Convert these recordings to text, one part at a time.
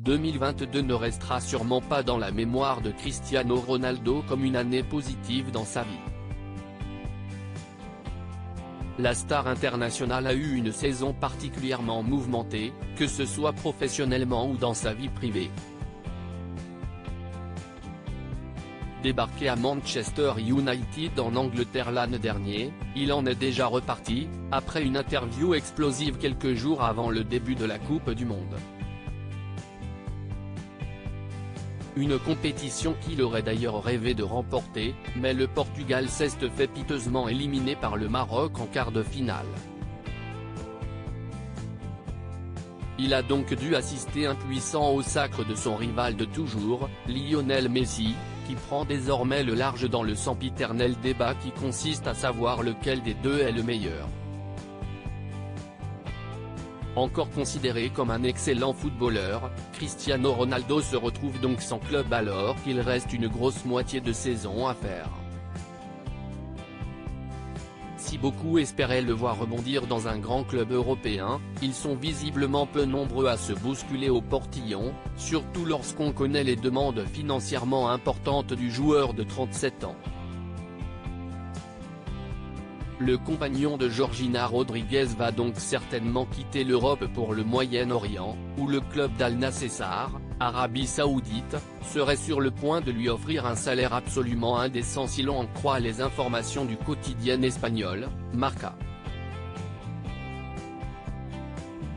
2022 ne restera sûrement pas dans la mémoire de Cristiano Ronaldo comme une année positive dans sa vie. La star internationale a eu une saison particulièrement mouvementée, que ce soit professionnellement ou dans sa vie privée. Débarqué à Manchester United en Angleterre l'année dernière, il en est déjà reparti, après une interview explosive quelques jours avant le début de la Coupe du Monde. Une compétition qu'il aurait d'ailleurs rêvé de remporter, mais le Portugal s'est fait piteusement éliminé par le Maroc en quart de finale. Il a donc dû assister impuissant au sacre de son rival de toujours, Lionel Messi, qui prend désormais le large dans le sempiternel débat qui consiste à savoir lequel des deux est le meilleur. Encore considéré comme un excellent footballeur, Cristiano Ronaldo se retrouve donc sans club alors qu'il reste une grosse moitié de saison à faire. Si beaucoup espéraient le voir rebondir dans un grand club européen, ils sont visiblement peu nombreux à se bousculer au portillon, surtout lorsqu'on connaît les demandes financièrement importantes du joueur de 37 ans. Le compagnon de Georgina Rodriguez va donc certainement quitter l'Europe pour le Moyen-Orient, où le club d'Al Nassr, Arabie Saoudite, serait sur le point de lui offrir un salaire absolument indécent si l'on en croit les informations du quotidien espagnol, Marca.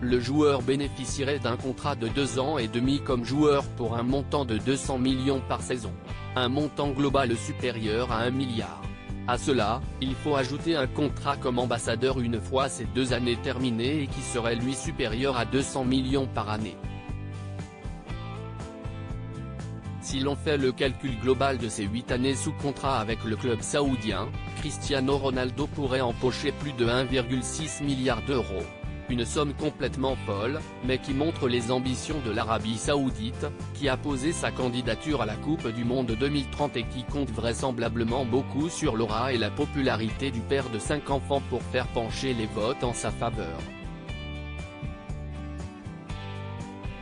Le joueur bénéficierait d'un contrat de 2 ans et demi comme joueur pour un montant de 200 millions par saison. Un montant global supérieur à 1 milliard. À cela, il faut ajouter un contrat comme ambassadeur une fois ces 2 années terminées et qui serait lui supérieur à 200 millions par année. Si l'on fait le calcul global de ces 8 années sous contrat avec le club saoudien, Cristiano Ronaldo pourrait empocher plus de 1,6 milliard d'euros. Une somme complètement folle, mais qui montre les ambitions de l'Arabie Saoudite, qui a posé sa candidature à la Coupe du Monde 2030 et qui compte vraisemblablement beaucoup sur l'aura et la popularité du père de 5 enfants pour faire pencher les votes en sa faveur.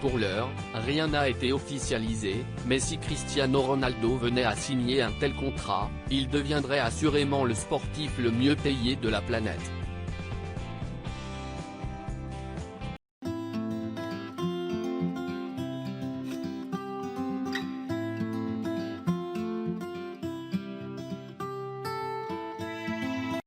Pour l'heure, rien n'a été officialisé, mais si Cristiano Ronaldo venait à signer un tel contrat, il deviendrait assurément le sportif le mieux payé de la planète.